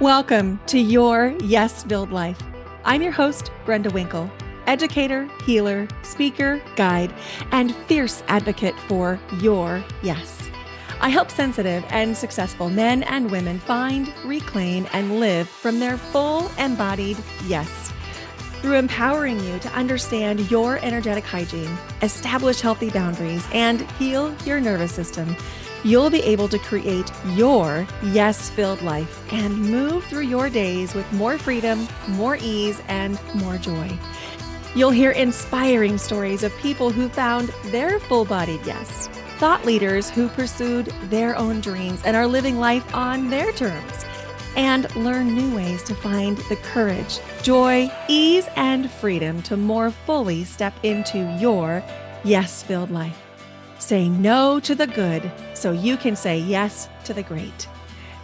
Welcome to Your Yes-Filled Life. I'm your host, Brenda Winkle, educator, healer, speaker, guide, and fierce advocate for your yes. I help sensitive and successful men and women find, reclaim, and live from their full embodied yes. Through empowering you to understand your energetic hygiene, establish healthy boundaries, and heal your nervous system, you'll be able to create your yes-filled life and move through your days with more freedom, more ease, and more joy. You'll hear inspiring stories of people who found their full-bodied yes, thought leaders who pursued their own dreams and are living life on their terms, and learn new ways to find the courage, joy, ease, and freedom to more fully step into your yes-filled life. Say no to the good so you can say yes to the great.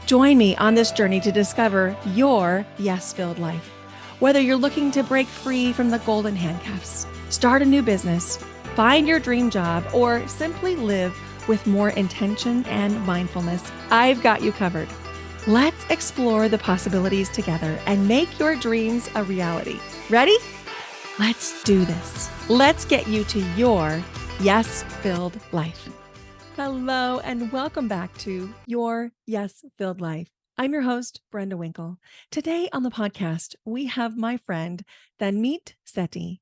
Join me on this journey to discover your yes-filled life. Whether you're looking to break free from the golden handcuffs, start a new business, find your dream job, or simply live with more intention and mindfulness, I've got you covered. Let's explore the possibilities together and make your dreams a reality. Ready? Let's do this. Let's get you to your yes-filled life. Hello, and welcome back to Your Yes-Filled Life. I'm your host, Brenda Winkle. Today on the podcast, we have my friend, Tanmeet Sethi.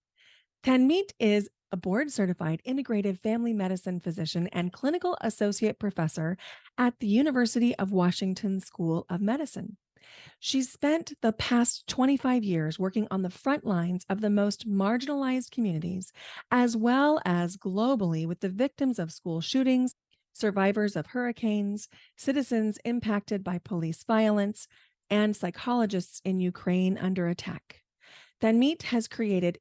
Tanmeet is a board-certified integrative family medicine physician and clinical associate professor at the University of Washington School of Medicine. She's spent the past 25 years working on the front lines of the most marginalized communities, as well as globally with the victims of school shootings, survivors of hurricanes, citizens impacted by police violence, and psychologists in Ukraine under attack. Tanmeet has created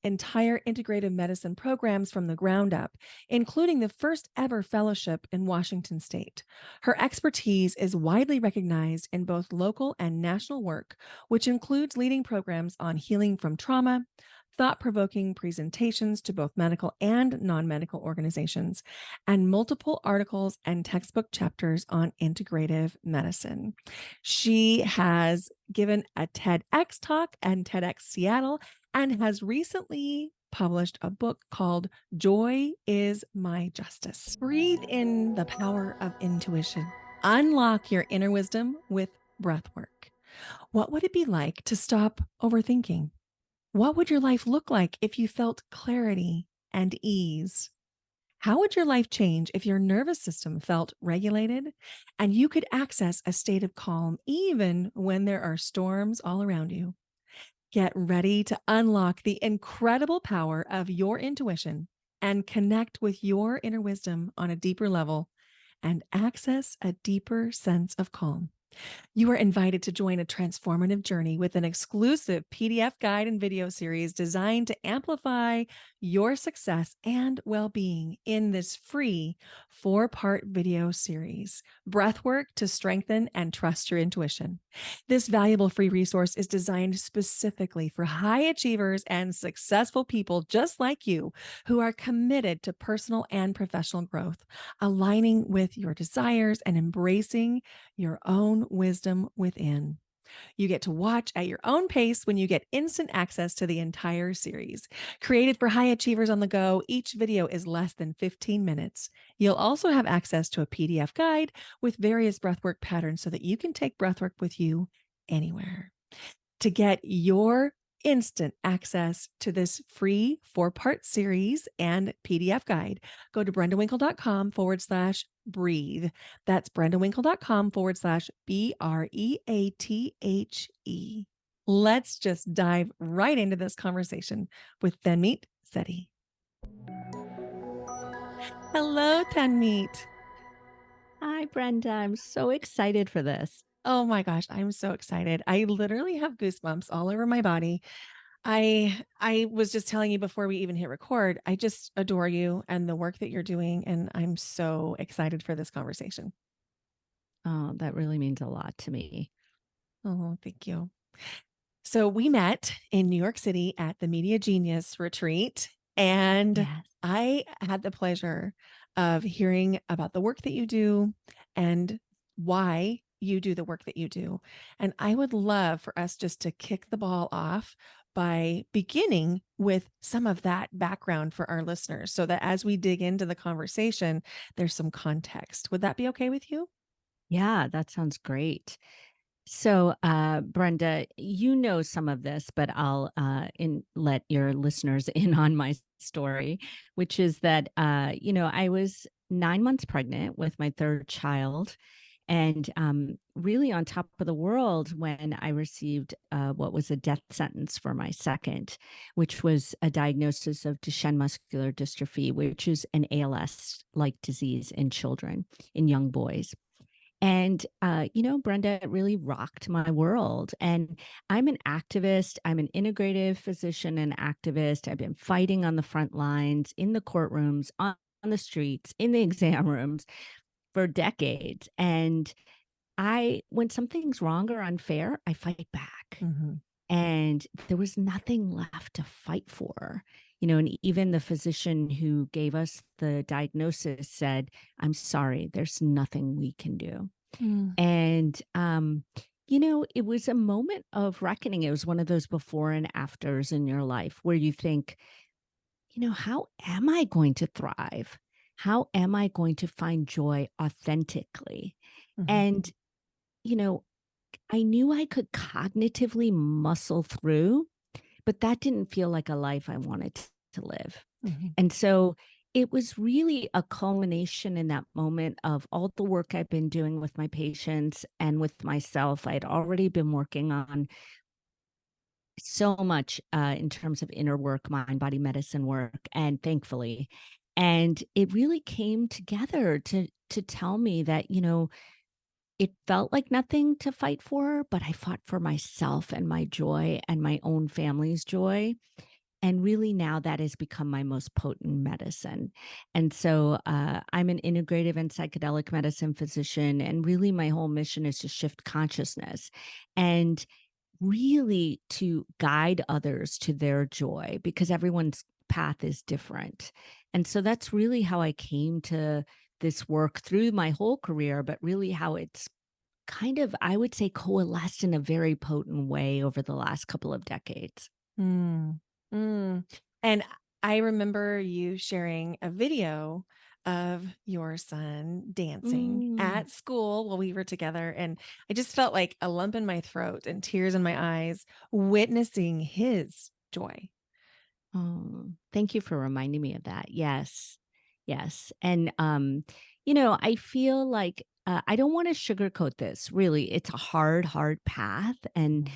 entire integrative medicine programs from the ground up, including the first ever fellowship in Washington state. Her expertise is widely recognized in both local and national work, which includes leading programs on healing from trauma, thought-provoking presentations to both medical and non-medical organizations, and multiple articles and textbook chapters on integrative medicine. She has given a TEDx talk and TEDx Seattle, and has recently published a book called Joy is My Justice. Breathe in the power of intuition. Unlock your inner wisdom with breath work. What would it be like to stop overthinking? What would your life look like if you felt clarity and ease? How would your life change if your nervous system felt regulated and you could access a state of calm even when there are storms all around you? Get ready to unlock the incredible power of your intuition and connect with your inner wisdom on a deeper level and access a deeper sense of calm. You are invited to join a transformative journey with an exclusive PDF guide and video series designed to amplify your success and well-being in this free 4-part video series, Breathwork to Strengthen and Trust Your Intuition. This valuable free resource is designed specifically for high achievers and successful people just like you who are committed to personal and professional growth, aligning with your desires and embracing your own wisdom within. You get to watch at your own pace when you get instant access to the entire series. Created for high achievers on the go, each video is less than 15 minutes. You'll also have access to a PDF guide with various breathwork patterns so that you can take breathwork with you anywhere. To get your instant access to this free 4-part series and PDF guide, go to brendawinkle.com/breathe. That's brendawinkle.com/BREATHE. Let's just dive right into this conversation with Tanmeet Sethi. Hello, Tanmeet. Hi, Brenda. I'm so excited for this. Oh my gosh, I'm so excited. I literally have goosebumps all over my body. I was just telling you before we even hit record, I just adore you and the work that you're doing, and I'm so excited for this conversation. Oh, that really means a lot to me. Oh, thank you. So we met in New York City at the Media Genius retreat, and Yes. I had the pleasure of hearing about the work that you do and why you do the work that you do. And I would love for us just to kick the ball off by beginning with some of that background for our listeners so that as we dig into the conversation, there's some context. Would that be okay with you? Yeah, that sounds great. So, Brenda, you know some of this, but I'll let your listeners in on my story, which is that, I was 9 months pregnant with my third child, and really on top of the world when I received what was a death sentence for my second, which was a diagnosis of Duchenne muscular dystrophy, which is an ALS-like disease in children, in young boys. And, Brenda, it really rocked my world. And I'm an activist. I'm an integrative physician and activist. I've been fighting on the front lines, in the courtrooms, on the streets, in the exam rooms for decades. And when something's wrong or unfair, I fight back. Mm-hmm. And there was nothing left to fight for. And even the physician who gave us the diagnosis said, "I'm sorry, there's nothing we can do." Mm. And, it was a moment of reckoning. It was one of those before and afters in your life where you think, how am I going to thrive? How am I going to find joy authentically? Mm-hmm. And, you know, I knew I could cognitively muscle through, but that didn't feel like a life I wanted to live. Mm-hmm. And so it was really a culmination in that moment of all the work I've been doing with my patients and with myself. I had already been working on so much in terms of inner work, mind body medicine work, and thankfully. And it really came together to tell me that, it felt like nothing to fight for, but I fought for myself and my joy and my own family's joy. And really now that has become my most potent medicine. And so I'm an integrative and psychedelic medicine physician. And really my whole mission is to shift consciousness and really to guide others to their joy because everyone's path is different. And so that's really how I came to this work through my whole career, but really how it's kind of, I would say, coalesced in a very potent way over the last couple of decades. Mm. Mm. And I remember you sharing a video of your son dancing Mm. at school while we were together. And I just felt like a lump in my throat and tears in my eyes, witnessing his joy. Oh, thank you for reminding me of that. Yes. Yes. And, I feel like I don't want to sugarcoat this. Really, it's a hard, hard path. And,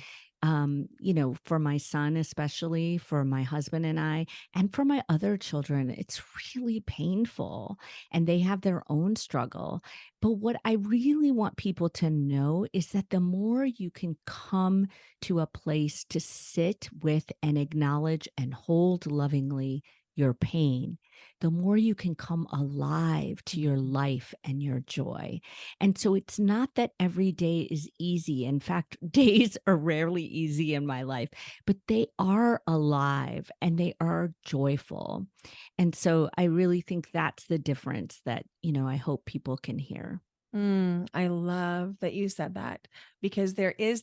Mhm. for my son, especially for my husband and I, and for my other children, it's really painful and they have their own struggle. But what I really want people to know is that the more you can come to a place to sit with and acknowledge and hold lovingly your pain, the more you can come alive to your life and your joy. And so it's not that every day is easy. In fact, days are rarely easy in my life, but they are alive and they are joyful. And so I really think that's the difference that, I hope people can hear. I love that you said that because there is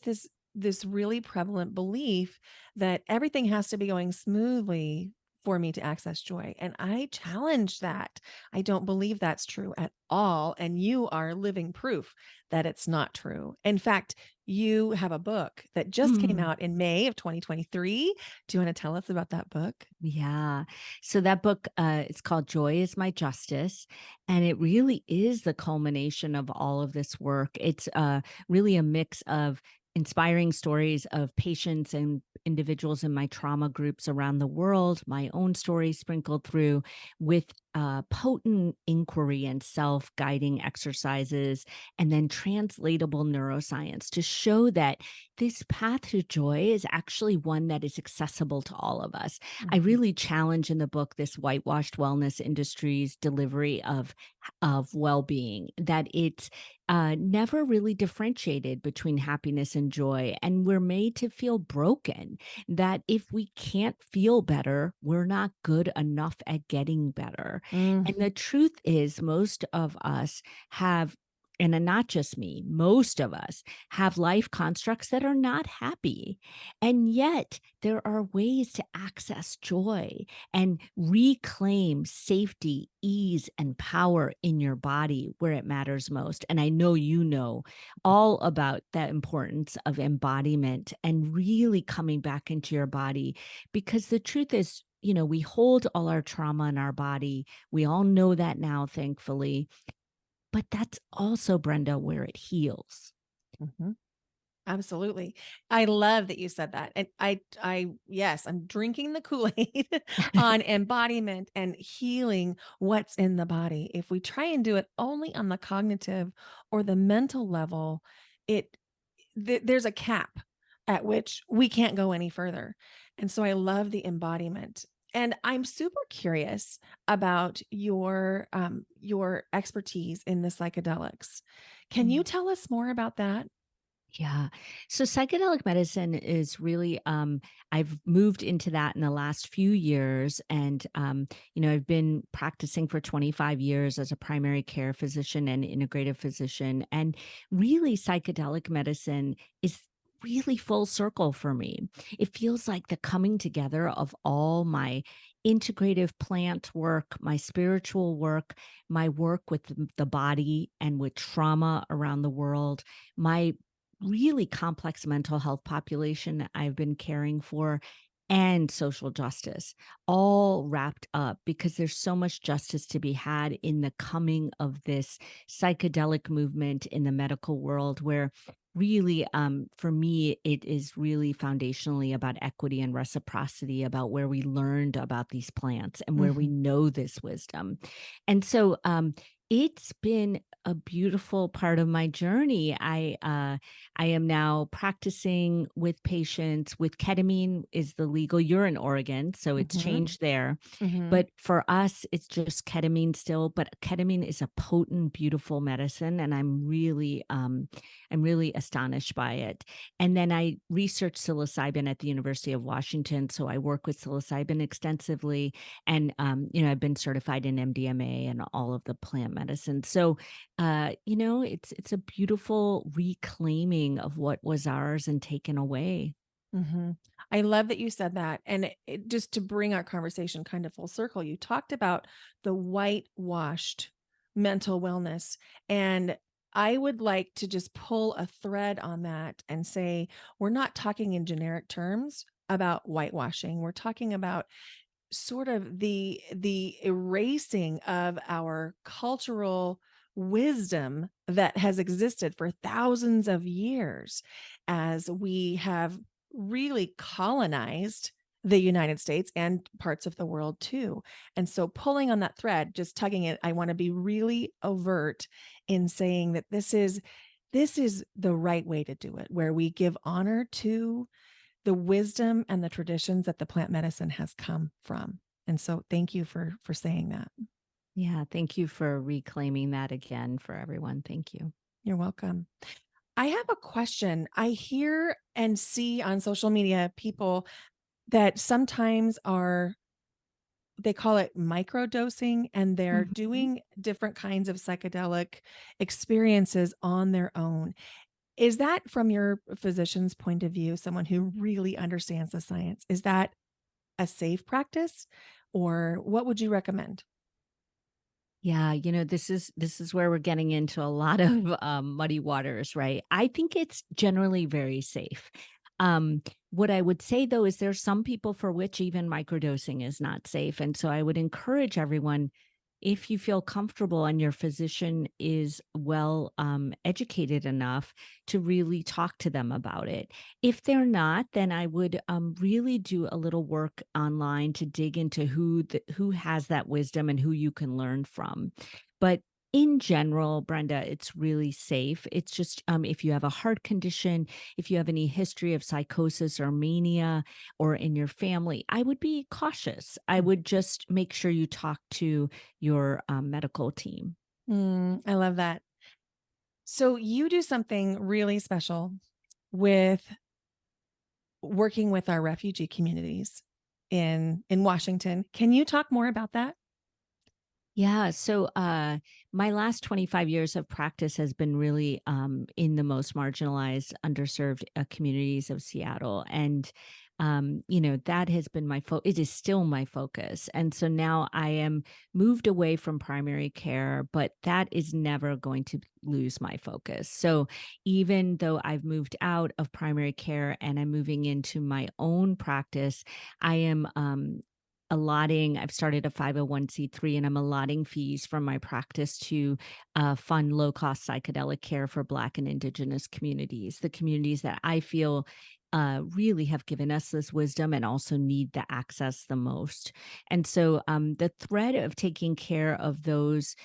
this really prevalent belief that everything has to be going smoothly for me to access joy. And I challenge that. I don't believe that's true at all. And you are living proof that it's not true. In fact, you have a book that just came Mm. out in May of 2023. Do you want to tell us about that book? Yeah. So that book, it's called Joy is My Justice. And it really is the culmination of all of this work. It's really a mix of inspiring stories of patients and individuals in my trauma groups around the world, my own story sprinkled through with potent inquiry and self-guiding exercises, and then translatable neuroscience to show that this path to joy is actually one that is accessible to all of us. I Mhm. really challenge in the book this whitewashed wellness industry's delivery of well-being, that it's never really differentiated between happiness and joy. And we're made to feel broken, that if we can't feel better, we're not good enough at getting better. Mm. And the truth is, most of us have and not just me, most of us have life constructs that are not happy. And yet there are ways to access joy and reclaim safety, ease, and power in your body where it matters most. And I know you know all about the importance of embodiment and really coming back into your body, because the truth is, we hold all our trauma in our body. We all know that now, thankfully. But that's also, Brenda, where it heals. Mm-hmm. Absolutely. I love that you said that. And yes, I'm drinking the Kool-Aid on embodiment and healing what's in the body. If we try and do it only on the cognitive or the mental level, there's a cap at which we can't go any further. And so I love the embodiment. And I'm super curious about your expertise in the psychedelics. Can you tell us more about that? Yeah. So psychedelic medicine is really, I've moved into that in the last few years. And, I've been practicing for 25 years as a primary care physician and integrative physician. And really, psychedelic medicine is really full circle for me. It feels like the coming together of all my integrative plant work, my spiritual work, my work with the body and with trauma around the world, my really complex mental health population that I've been caring for, and social justice, all wrapped up, because there's so much justice to be had in the coming of this psychedelic movement in the medical world, where really, for me, it is really foundationally about equity and reciprocity, about where we learned about these plants and where we know this wisdom. And so, it's been a beautiful part of my journey. I am now practicing with patients with ketamine is the legal. You're in Oregon, so it's Mm-hmm. changed there. Mm-hmm. But for us, it's just ketamine still. But ketamine is a potent, beautiful medicine, and I'm really astonished by it. And then I researched psilocybin at the University of Washington, so I work with psilocybin extensively, and I've been certified in MDMA and all of the plant medicine. So, it's a beautiful reclaiming of what was ours and taken away. Mm-hmm. I love that you said that. And just to bring our conversation kind of full circle, you talked about the whitewashed mental wellness. And I would like to just pull a thread on that and say, we're not talking in generic terms about whitewashing. We're talking about sort of the erasing of our cultural wisdom that has existed for thousands of years as we have really colonized the United States and parts of the world too. And so pulling on that thread, just tugging it, I want to be really overt in saying that this is the right way to do it, where we give honor to the wisdom and the traditions that the plant medicine has come from. And so thank you for saying that. Yeah, thank you for reclaiming that again for everyone. Thank you. You're welcome. I have a question. I hear and see on social media people that sometimes they call it microdosing, and they're Mhm. doing different kinds of psychedelic experiences on their own. Is that, from your physician's point of view, someone who really understands the science, is that a safe practice, or what would you recommend? Yeah, this is where we're getting into a lot of muddy waters, right? I think it's generally very safe. What I would say though is there's some people for which even microdosing is not safe, and so I would encourage everyone, if you feel comfortable and your physician is well educated enough, to really talk to them about it. If they're not, then I would really do a little work online to dig into who has that wisdom and who you can learn from. But in general, Brenda, it's really safe. It's just if you have a heart condition, if you have any history of psychosis or mania, or in your family, I would be cautious. I would just make sure you talk to your medical team. I love that. So you do something really special with working with our refugee communities in Washington. Can you talk more about that? Yeah. So my last 25 years of practice has been really in the most marginalized, underserved communities of Seattle. And, that has been it is still my focus. And so now I am moved away from primary care, but that is never going to lose my focus. So even though I've moved out of primary care and I'm moving into my own practice, I am I've started a 501(c)(3), and I'm allotting fees from my practice to fund low cost psychedelic care for Black and Indigenous communities, the communities that I feel really have given us this wisdom and also need the access the most. And so the thread of taking care of those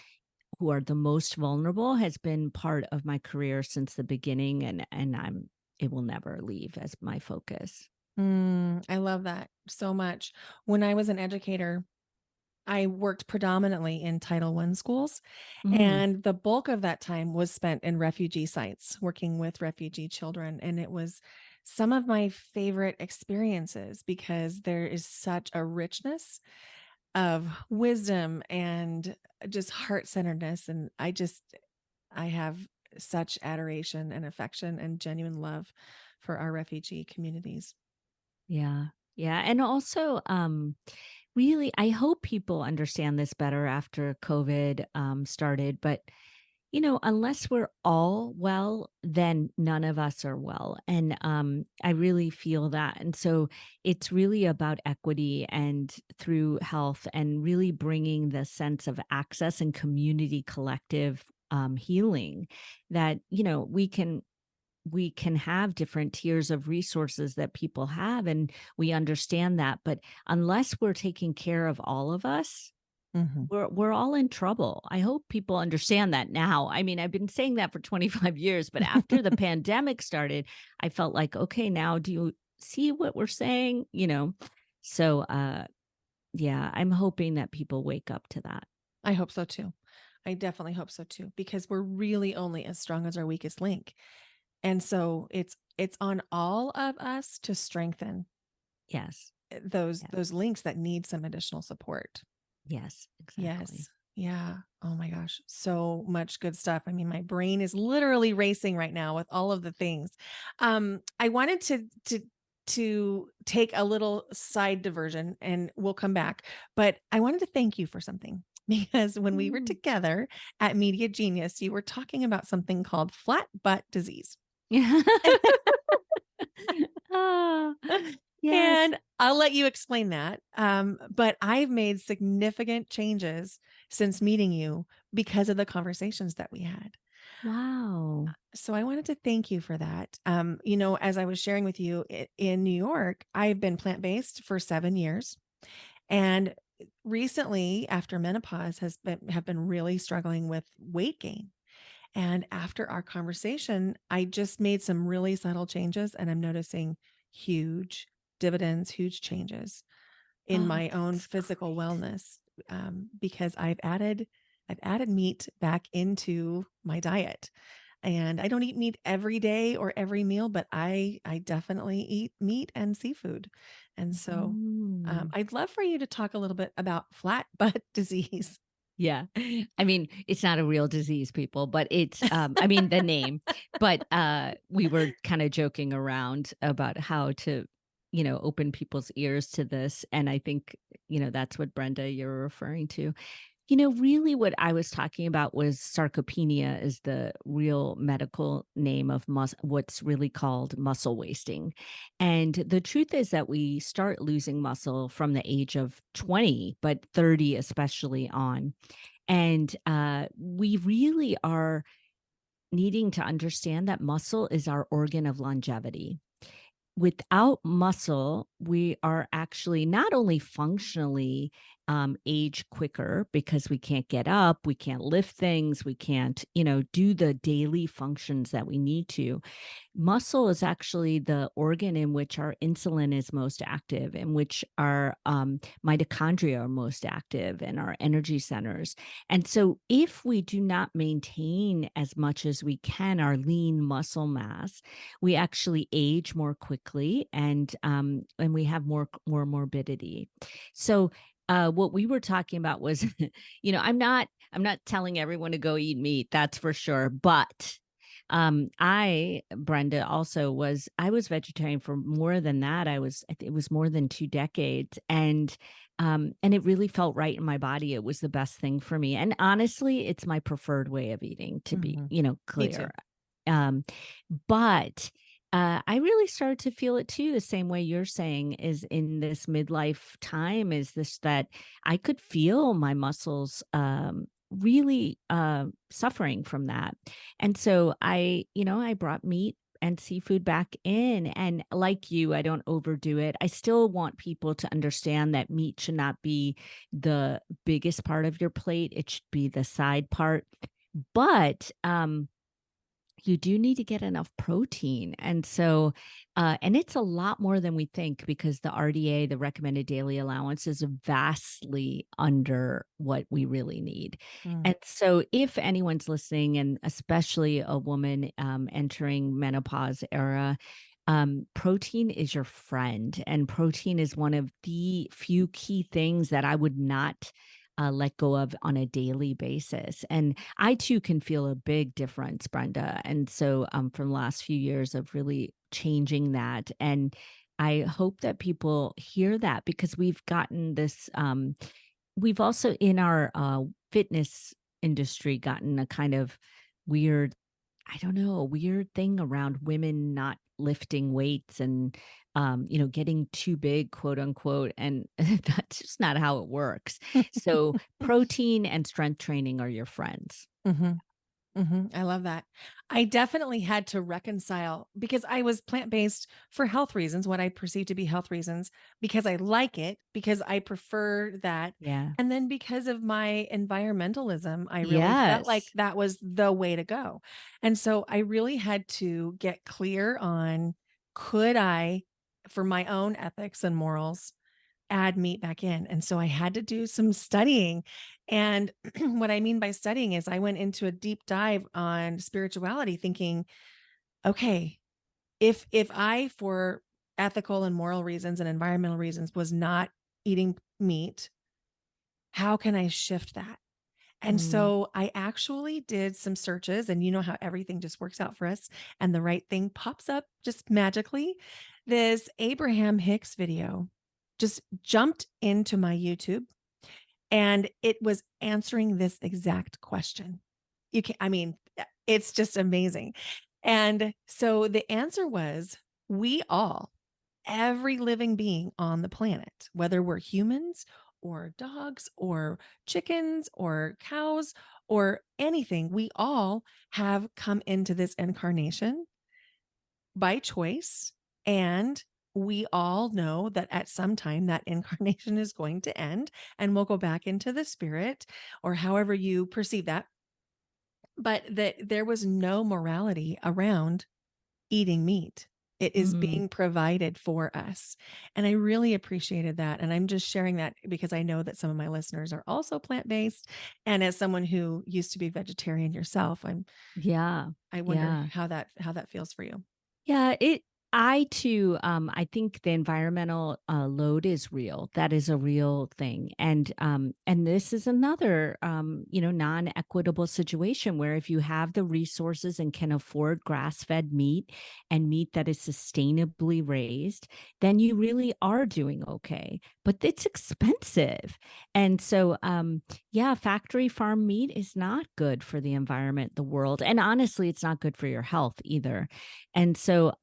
who are the most vulnerable has been part of my career since the beginning, and it will never leave as my focus. I love that so much. When I was an educator, I worked predominantly in Title I schools, Mhm. and the bulk of that time was spent in refugee sites, working with refugee children. And it was some of my favorite experiences because there is such a richness of wisdom and just heart centeredness. And I have such adoration and affection and genuine love for our refugee communities. Yeah. Yeah. And also, really, I hope people understand this better after COVID started. But, unless we're all well, then none of us are well. And I really feel that. And so it's really about equity and through health and really bringing the sense of access and community collective healing that, we can have different tiers of resources that people have, and we understand that, but unless we're taking care of all of us, Mhm. we're all in trouble. I hope people understand that now. I mean, I've been saying that for 25 years, but after the pandemic started, I felt like, okay, now do you see what we're saying? So yeah, I'm hoping that people wake up to that. I hope so too. I definitely hope so too, because we're really only as strong as our weakest link. And so it's on all of us to strengthen Yes. those Yeah. those links that need some additional support. Yes, exactly. Yes. Yeah. Oh my gosh. So much good stuff. I mean, my brain is literally racing right now with all of the things. I wanted to take a little side diversion and we'll come back, but I wanted to thank you for something because when we were Mm. together at Media Genius, you were talking about something called flat butt disease. Ah, yes. And I'll let you explain that. But I've made significant changes since meeting you because of the conversations that we had. Wow. So I wanted to thank you for that. As I was sharing with you in New York, I've been plant based for 7 years, and recently, after menopause, have been really struggling with weight gain. And after our conversation, I just made some really subtle changes, and I'm noticing huge dividends, huge changes in Oh, my own that's physical great. wellness, because I've added meat back into my diet. And I don't eat meat every day or every meal, but I definitely eat meat and seafood. And so Mm. I'd love for you to talk a little bit about flat butt disease. Yeah. I mean, it's not a real disease, people, but I mean, the name, but we were kind of joking around about how to, open people's ears to this. And I think, that's what Brenda, you're referring to. Really what I was talking about was sarcopenia is the real medical name of what's really called muscle wasting. And the truth is that we start losing muscle from the age of 20, but 30 especially on. And we really are needing to understand that muscle is our organ of longevity. Without muscle, we are actually not only functionally age quicker because we can't get up, we can't lift things, we can't, do the daily functions that we need to. Muscle is actually the organ in which our insulin is most active, in which our mitochondria are most active, and our energy centers. And so, if we do not maintain as much as we can our lean muscle mass, we actually age more quickly, and we have more morbidity. So what we were talking about was, I'm not telling everyone to go eat meat, that's for sure. But Brenda, I was vegetarian for more than that. It was more than 2 decades. And it really felt right in my body. It was the best thing for me. And honestly, it's my preferred way of eating, to be, Me too. clear. Um, but I really started to feel it too, the same way you're saying, is in this midlife time, is this that I could feel my muscles really suffering from that. And so I brought meat and seafood back in. And like you, I don't overdo it. I still want people to understand that meat should not be the biggest part of your plate, it should be the side part. But you do need to get enough protein. And so, and it's a lot more than we think, because the RDA, the recommended daily allowance, is vastly under what we really need. And so, if anyone's listening, and especially a woman entering menopause era, protein is your friend, and protein is one of the few key things that I would not let go of on a daily basis. And I too can feel a big difference, Brenda. And so, from the last few years of really changing that. And I hope that people hear that, because we've gotten this, we've also in our fitness industry gotten a kind of weird, I don't know, a weird thing around women not lifting weights and, getting too big, quote unquote. And that's just not how it works. So protein and strength training are your friends. Mm-hmm. I love that. I definitely had to reconcile, because I was plant-based for health reasons, what I perceive to be health reasons, because I like it, because I prefer that. Yeah. And then because of my environmentalism, I really felt like Yes. that was the way to go. And so I really had to get clear on, could I, for my own ethics and morals, add meat back in. And so I had to do some studying. And what I mean by studying is I went into a deep dive on spirituality, thinking, okay, if I, for ethical and moral reasons and environmental reasons, was not eating meat, how can I shift that? And Mm, so I actually did some searches, and you know how everything just works out for us and the right thing pops up just magically. This Abraham Hicks video just jumped into my YouTube, and it was answering this exact question. You can, I mean, it's just amazing. And so the answer was, we all, every living being on the planet, whether we're humans or dogs or chickens or cows or anything, we all have come into this incarnation by choice. And we all know that at some time that incarnation is going to end, and we'll go back into the spirit, or however you perceive that. But that there was no morality around eating meat. It is mm. being provided for us. And I really appreciated that. And I'm just sharing that because I know that some of my listeners are also plant-based. And as someone who used to be vegetarian yourself, Yeah. I wonder Yeah. how that feels for you. Yeah, I too, I think the environmental load is real. That is a real thing. And this is another, non-equitable situation where if you have the resources and can afford grass-fed meat and meat that is sustainably raised, then you really are doing okay. But it's expensive. And so, yeah, factory farm meat is not good for the environment, the world, and honestly, it's not good for your health either. And so,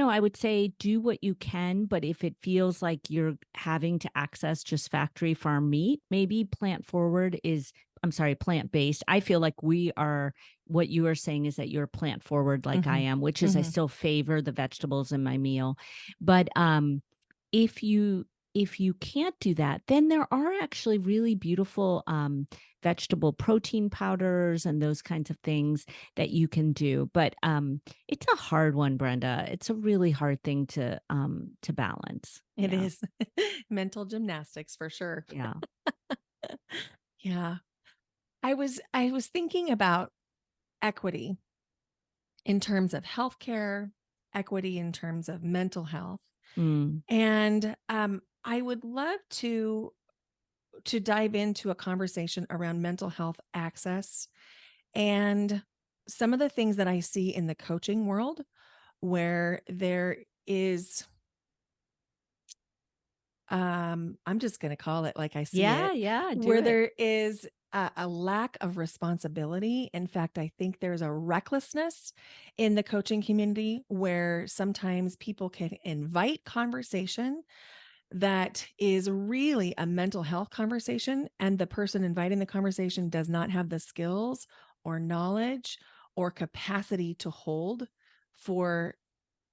I would say do what you can, but if it feels like you're having to access just factory farm meat, maybe plant based. I feel like what you are saying is that you're plant forward like I Mhm. am, which is I Mhm. still favor the vegetables in my meal. But if you if you can't do that, then there are actually really beautiful vegetable protein powders and those kinds of things that you can do. But it's a hard one, Brenda. It's a really hard thing to balance. It Yeah. is mental gymnastics for sure. Yeah. Yeah. I was thinking about equity in terms of healthcare, equity in terms of mental health. Mm, And I would love to to dive into a conversation around mental health access and some of the things that I see in the coaching world where there is, I'm just going to call it like I see it, Yeah, do where it. there is a lack of responsibility. In fact, I think there's a recklessness in the coaching community where sometimes people can invite conversation that is really a mental health conversation, and the person inviting the conversation does not have the skills or knowledge or capacity to hold for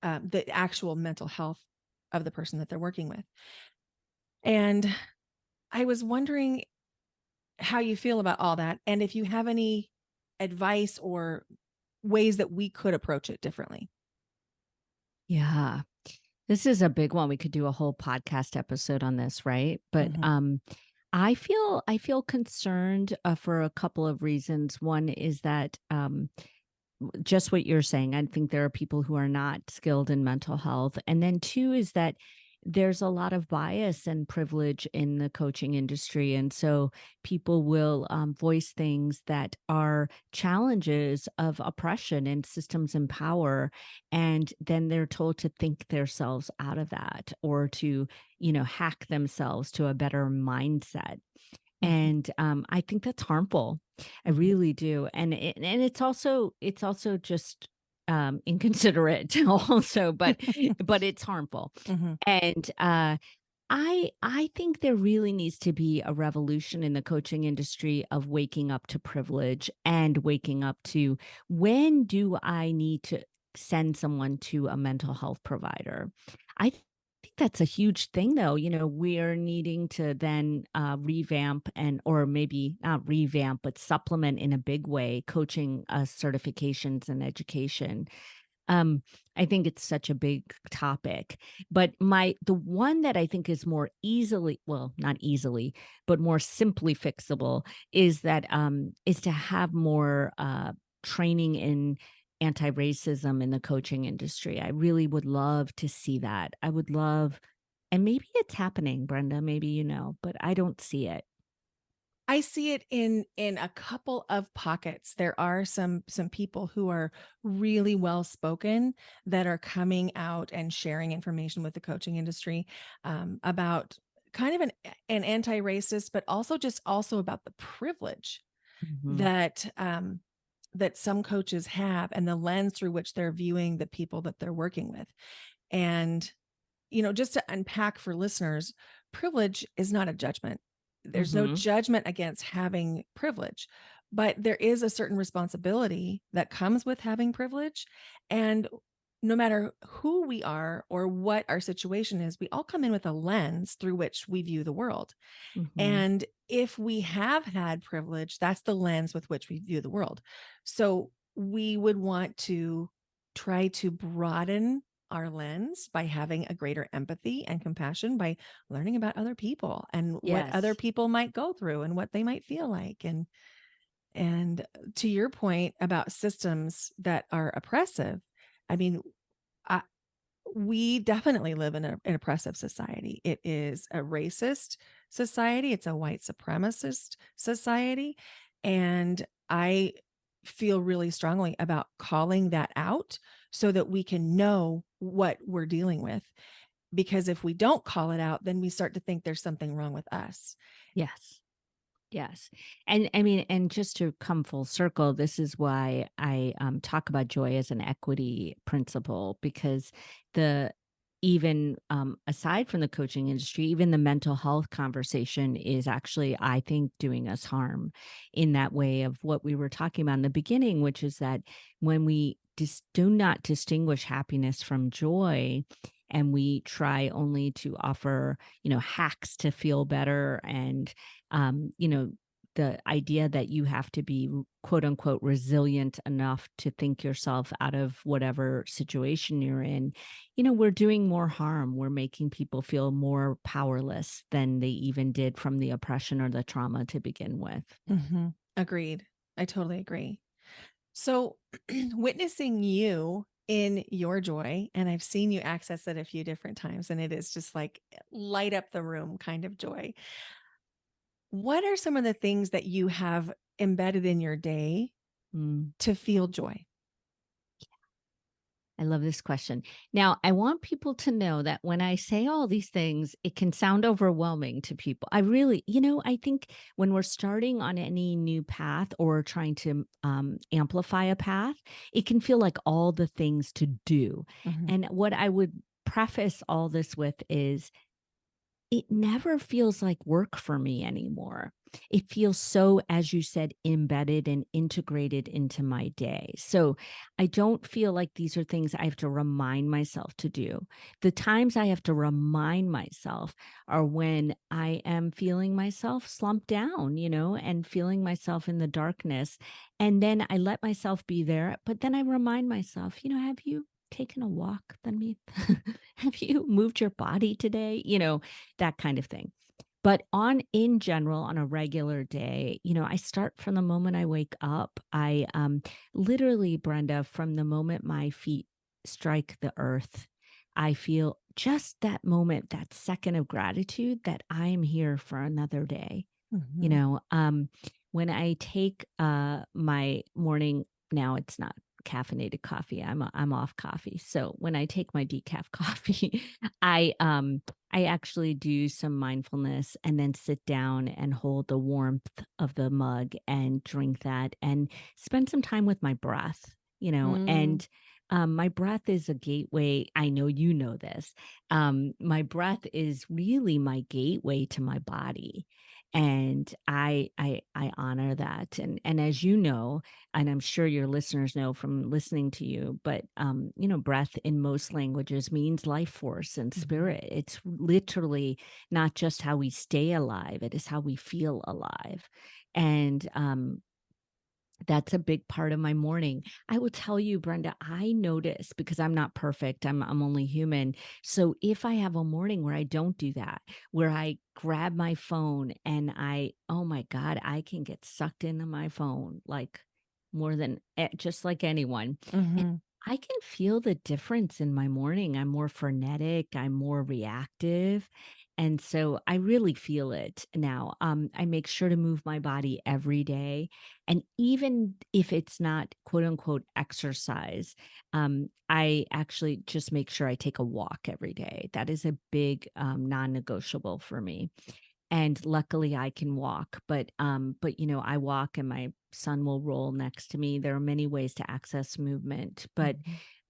the actual mental health of the person that they're working with. And I was wondering how you feel about all that, and if you have any advice or ways that we could approach it differently. Yeah. This is a big one. We could do a whole podcast episode on this, right? But Mhm. I feel concerned for a couple of reasons. One is that just what you're saying. I think there are people who are not skilled in mental health. And then two is that there's a lot of bias and privilege in the coaching industry. And so people will voice things that are challenges of oppression and systems in power. And then they're told to think themselves out of that or to, hack themselves to a better mindset. Mhm. And I think that's harmful. I Mhm. really do. And it's also just inconsiderate also, but it's harmful. Mhm. And I think there really needs to be a revolution in the coaching industry of waking up to privilege and waking up to, when do I need to send someone to a mental health provider? I think that's a huge thing, though. We're needing to then revamp, or maybe not revamp, but supplement in a big way coaching certifications and education. um, I think it's such a big topic. But the one that I think is more easily, well, not easily, but more simply fixable is to have more training in anti-racism in the coaching industry. I really would love to see that. I would love, and maybe it's happening, Brenda, maybe but I don't see it. I see it in a couple of pockets. There are some people who are really well spoken that are coming out and sharing information with the coaching industry about kind of an anti-racist, but also about the privilege Mhm. that that some coaches have and the lens through which they're viewing the people that they're working with. And just to unpack for listeners, privilege is not a judgment. There's no Mhm. judgment against having privilege, but there is a certain responsibility that comes with having privilege. And no matter who we are or what our situation is, we all come in with a lens through which we view the world. Mhm. And if we have had privilege, that's the lens with which we view the world. So we would want to try to broaden our lens by having a greater empathy and compassion, by learning about other people and what other Yes. people might go through and what they might feel like. And to your point about systems that are oppressive, I mean, I, we definitely live in an oppressive society. It is a racist society. It's a white supremacist society. And I feel really strongly about calling that out so that we can know what we're dealing with. Because if we don't call it out, then we start to think there's something wrong with us. Yes. Yes. And I mean, and just to come full circle, this is why I talk about joy as an equity principle, because the even aside from the coaching industry, even the mental health conversation is actually, I think, doing us harm in that way of what we were talking about in the beginning, which is that when we do not distinguish happiness from joy, and we try only to offer, hacks to feel better, and the idea that you have to be quote unquote resilient enough to think yourself out of whatever situation you're in, we're doing more harm. We're making people feel more powerless than they even did from the oppression or the trauma to begin with. Agreed. I totally agree. So, witnessing you in your joy, and I've seen you access it a few different times, and it is just like light up the room kind of joy. What are some of the things that you have embedded in your day to feel joy? I love this question. Now, I want people to know that when I say all these things, it can sound overwhelming to people. I really, I think when we're starting on any new path or trying to amplify a path, it can feel like all the things to do. Mhm. And what I would preface all this with is it never feels like work for me anymore. It feels so, as you said, embedded and integrated into my day. So I don't feel like these are things I have to remind myself to do. The times I have to remind myself are when I am feeling myself slump down, and feeling myself in the darkness. And then I let myself be there. But then I remind myself, have you taken a walk, Tanmeet? Have you moved your body today? That kind of thing. But in general, on a regular day, I start from the moment I wake up. I literally, Brenda, from the moment my feet strike the earth, I feel just that moment, that second of gratitude that I'm here for another day. Mhm. When I take my morning, now it's not caffeinated coffee. I'm off coffee. So when I take my decaf coffee, I actually do some mindfulness and then sit down and hold the warmth of the mug and drink that and spend some time with my breath, Mm. and my breath is a gateway. I know you know this. My breath is really my gateway to my body. And I honor that. And as you know, and I'm sure your listeners know from listening to you, but breath in most languages means life force and Mhm. spirit. It's literally not just how we stay alive, it is how we feel alive. And that's a big part of my morning. I will tell you, Brenda, I notice because I'm not perfect. I'm only human. So if I have a morning where I don't do that, where I grab my phone and oh my God, I can get sucked into my phone like more than just like anyone. And Mhm. I can feel the difference in my morning. I'm more frenetic, I'm more reactive. And so I really feel it now. I make sure to move my body every day. And even if it's not quote unquote exercise, I actually just make sure I take a walk every day. That is a big non negotiable for me. And luckily I can walk, but I walk and my son will roll next to me. There are many ways to access movement, but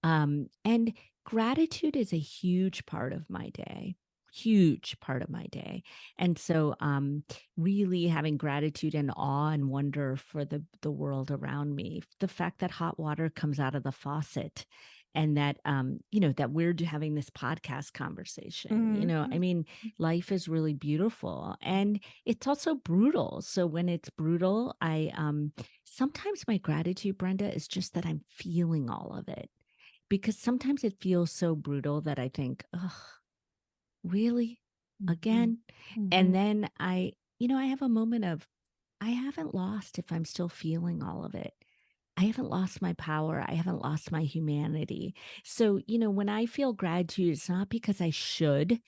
Mhm. and gratitude is a huge part of my day. Huge part of my day. And so really having gratitude and awe and wonder for the world around me. The fact that hot water comes out of the faucet and that that we're having this podcast conversation. I Mhm. mean, life is really beautiful and it's also brutal. So when it's brutal, I sometimes my gratitude, Brenda, is just that I'm feeling all of it because sometimes it feels so brutal that I think, oh, really? Mhm. Again? And Mhm. then I have a moment of, I haven't lost if I'm still feeling all of it. I haven't lost my power. I haven't lost my humanity. So, when I feel gratitude, it's not because I should,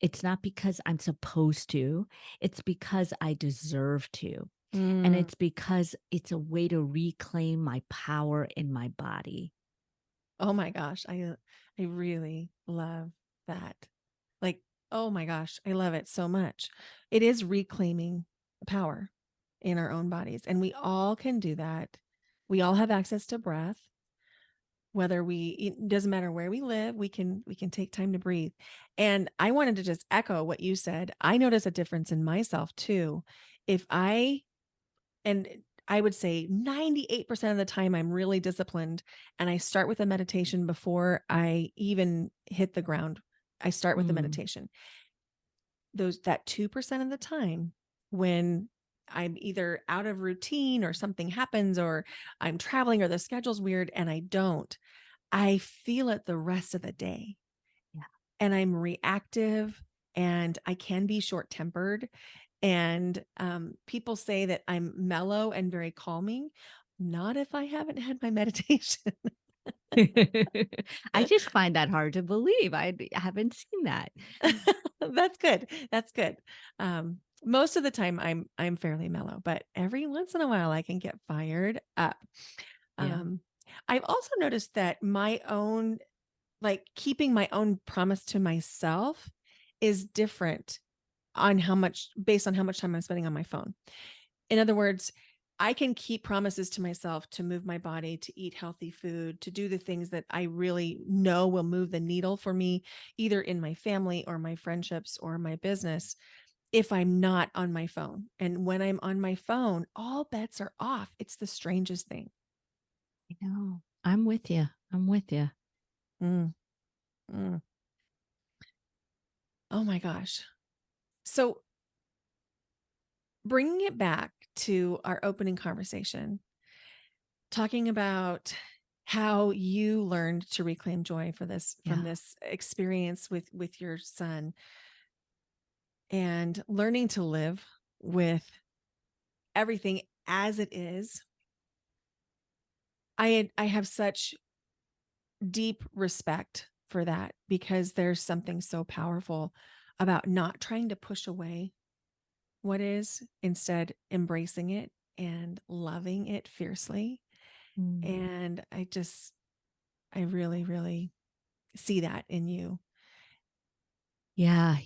it's not because I'm supposed to, it's because I deserve to. And Mm. it's because it's a way to reclaim my power in my body. Oh my gosh, I really love that. Like, oh my gosh, I love it so much. It is reclaiming power in our own bodies, and we all can do that. We all have access to breath. Whether it doesn't matter where we live, we can take time to breathe. And I wanted to just echo what you said. I notice a difference in myself too. If I and I would say 98% of the time I'm really disciplined and I start with a meditation before I even hit the ground. I start with the Mm. meditation. That 2% of the time when I'm either out of routine or something happens or I'm traveling or the schedule's weird and I don't, I feel it the rest of the day. Yeah. And I'm reactive and I can be short tempered. And people say that I'm mellow and very calming. Not if I haven't had my meditation. I just find that hard to believe. I haven't seen that. That's good. That's good. Most of the time I'm fairly mellow, but every once in a while I can get fired up. Yeah. Um, I've also noticed that my own, like keeping my own promise to myself is different on how much based on how much time I'm spending on my phone. In other words, I can keep promises to myself to move my body, to eat healthy food, to do the things that I really know will move the needle for me, either in my family or my friendships or my business, if I'm not on my phone. And when I'm on my phone, all bets are off. It's the strangest thing. I know. I'm with you. I'm with you. Mm, mm. Oh my gosh. So, bringing it back to our opening conversation, talking about how you learned to reclaim joy for this from Yeah. this experience with your son, and learning to live with everything as it is. I have such deep respect for that, because there's something so powerful about not trying to push away what is, instead embracing it and loving it fiercely. Mm. And I really, really see that in you. Yeah.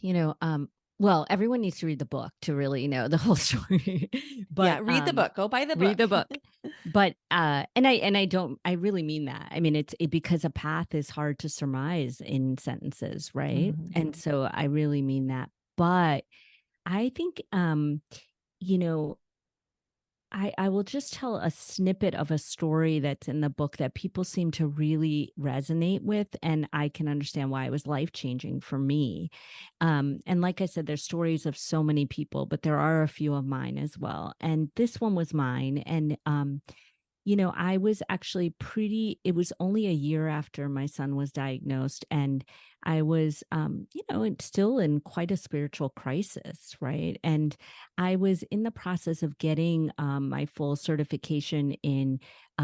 Well, everyone needs to read the book to really know the whole story. Yeah, but read the book. Go buy the read book. the book. But and I don't, I really mean that. I mean, because a path is hard to surmise in sentences, right? Mhm. And so I really mean that. But I think you know, I will just tell a snippet of a story that's in the book that people seem to really resonate with. And I can understand why it was life changing for me. And like I said, there's stories of so many people, but there are a few of mine as well. And this one was mine. And I was actually it was only a year after my son was diagnosed. And I was, still in quite a spiritual crisis, right? And I was in the process of getting my full certification in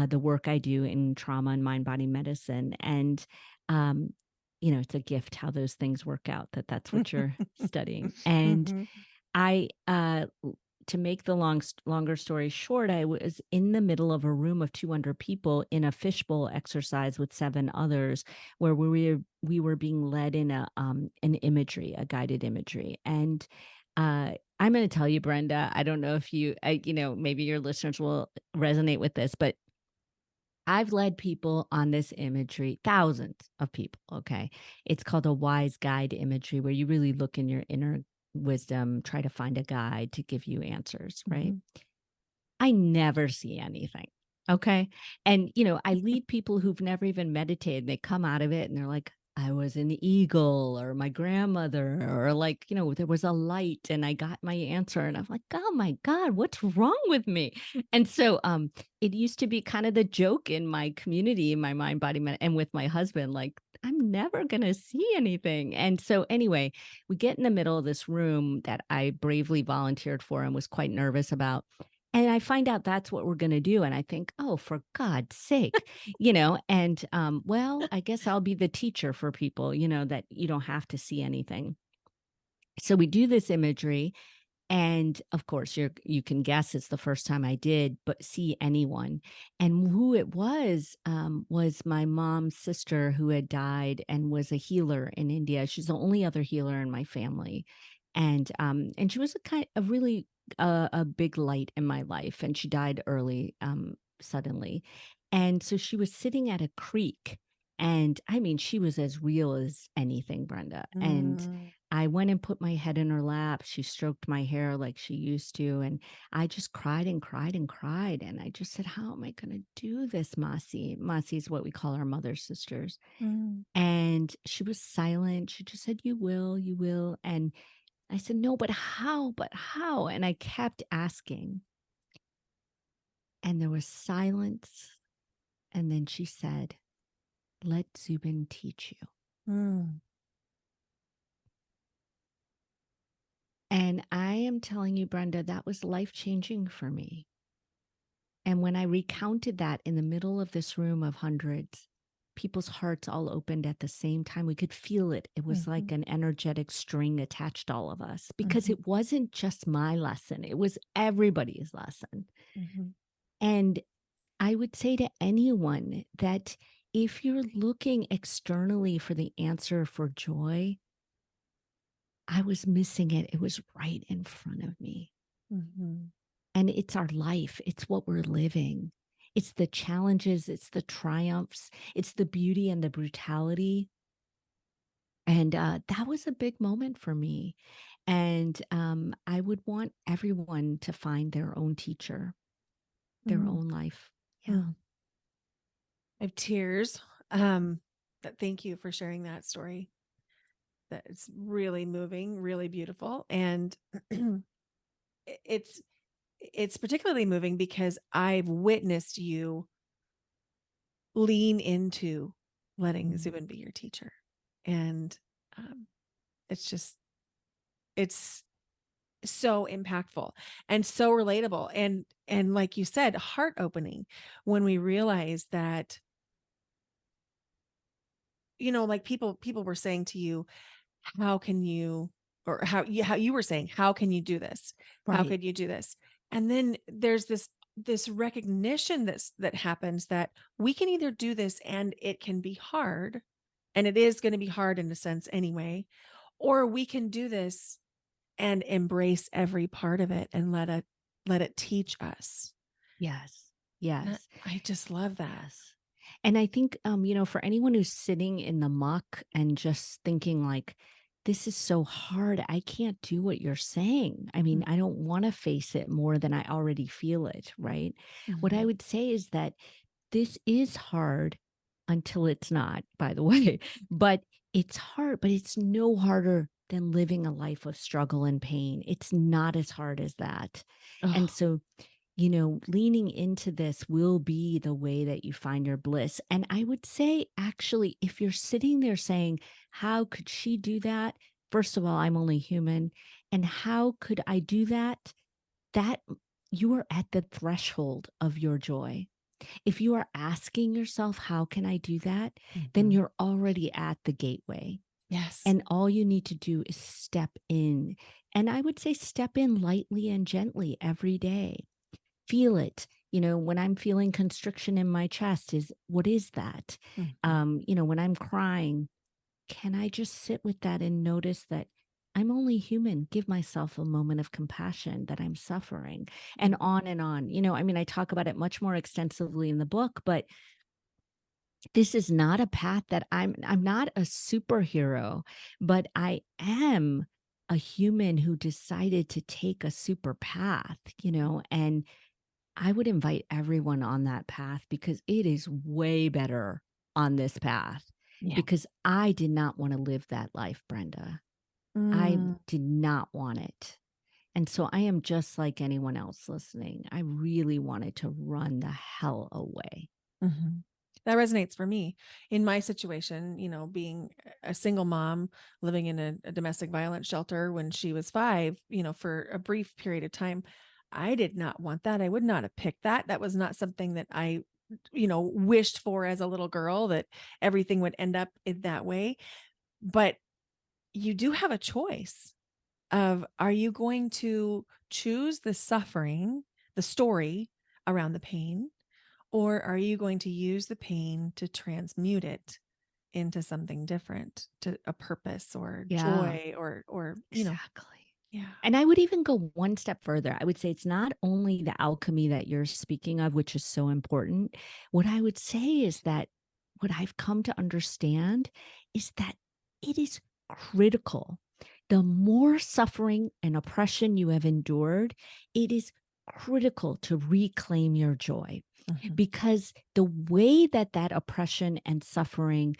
the work I do in trauma and mind body medicine. And, um, it's a gift how those things work out, that's what you're studying. And Mhm. I to make the longer story short, I was in the middle of a room of 200 people in a fishbowl exercise with 7 others, where we were being led in a guided imagery. And I'm going to tell you, Brenda, I don't know if maybe your listeners will resonate with this, but I've led people on this imagery, thousands of people. Okay. It's called a wise guide imagery, where you really look in your inner wisdom, try to find a guide to give you answers, right? Mhm. I never see anything. Okay. And, I lead people who've never even meditated. They come out of it and they're like, I was an eagle, or my grandmother, or like, there was a light and I got my answer. And I'm like, oh my God, what's wrong with me? And so it used to be kind of the joke in my community, in my mind, body, and with my husband, like, I'm never going to see anything. And so anyway, we get in the middle of this room that I bravely volunteered for and was quite nervous about. And I find out that's what we're going to do. And I think, oh, for God's sake, and well, I guess I'll be the teacher for people, that you don't have to see anything. So we do this imagery. And of course, you can guess it's the first time I did, but see anyone. And who it was my mom's sister, who had died and was a healer in India. She's the only other healer in my family. And she was a really a big light in my life. And she died early, suddenly. And so she was sitting at a creek. And I mean, she was as real as anything, Brenda. And Mm. I went and put my head in her lap. She stroked my hair like she used to. And I just cried and cried and cried. And I just said, how am I going to do this, Masi? Masi is what we call our mother sisters. Mm. And she was silent. She just said, you will, you will. And I said, no, but how? But how? And I kept asking. And there was silence. And then she said, let Zubin teach you. Mm. And I am telling you, Brenda, that was life changing for me. And when I recounted that in the middle of this room of hundreds, people's hearts all opened at the same time. We could feel it. It was like an energetic string attached to all of us, because it wasn't just my lesson, it was everybody's lesson. And I would say to anyone that if you're looking externally for the answer for joy, I was missing it. It was right in front of me. And it's our life. It's what we're living. It's the challenges. It's the triumphs. It's the beauty and the brutality. And that was a big moment for me. And I would want everyone to find their own teacher, their own life. Yeah. I have tears. Thank you for sharing that story. That it's really moving, really beautiful. And it's particularly moving because I've witnessed you lean into letting Zubin be your teacher. And it's so impactful and so relatable. And like you said, heart opening when we realize that, like people were saying to you, how can you, or how you were saying, how can you do this? How Right. could you do this? And then there's this recognition that happens, that we can either do this and it can be hard, and it is going to be hard in a sense anyway, or we can do this and embrace every part of it and let it teach us. Yes. And Yes. I just love that. Yes. And I think, for anyone who's sitting in the muck and just thinking like, this is so hard, I can't do what you're saying. I mean, I don't want to face it more than I already feel it, right? What I would say is that this is hard until it's not, by the way, but it's hard, but it's no harder than living a life of struggle and pain. It's not as hard as that. And so, leaning into this will be the way that you find your bliss. And I would say, actually, if you're sitting there saying, how could she do that? First of all, I'm only human. And how could I do that? That you are at the threshold of your joy. If you are asking yourself, how can I do that? Then you're already at the gateway. Yes. And all you need to do is step in. And I would say step in lightly and gently every day. Feel it. When I'm feeling constriction in my chest, what is that? When I'm crying, can I just sit with that and notice that I'm only human? Give myself a moment of compassion that I'm suffering, and on and on. I talk about it much more extensively in the book, but this is not a path that I'm not a superhero, but I am a human who decided to take a super path, and I would invite everyone on that path, because it is way better on this path. Yeah. Because I did not want to live that life, Brenda. I did not want it. And so I am just like anyone else listening. I really wanted to run the hell away. That resonates for me in my situation, being a single mom living in a domestic violence shelter when she was 5, for a brief period of time. I did not want that. I would not have picked that. That was not something that I, wished for as a little girl, that everything would end up in that way. But you do have a choice of, are you going to choose the suffering, the story around the pain, or are you going to use the pain to transmute it into something different, to a purpose or joy or exactly. Yeah. And I would even go one step further. I would say it's not only the alchemy that you're speaking of, which is so important. What I would say is that what I've come to understand is that it is critical. The more suffering and oppression you have endured, it is critical to reclaim your joy, because the way that oppression and suffering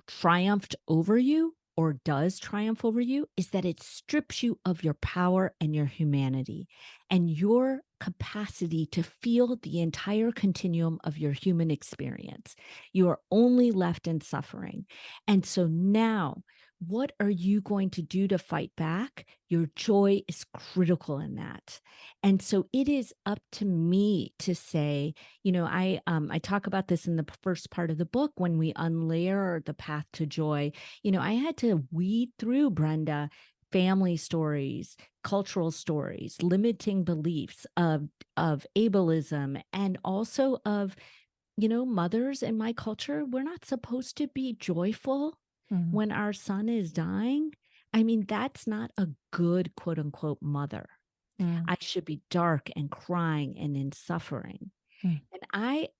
triumphed over you, or does triumph over you, is that it strips you of your power and your humanity and your capacity to feel the entire continuum of your human experience. You are only left in suffering. And so now, What are you going to do to fight back? Your joy is critical in that. And so it is up to me to say, I talk about this in the first part of the book when we unlayer the path to joy. I had to weed through, Brenda, family stories, cultural stories, limiting beliefs of ableism, and also of, mothers in my culture. We're not supposed to be joyful Mm, when our son is dying. I mean, that's not a good quote unquote mother. mm, I should be dark and crying and in suffering. mm.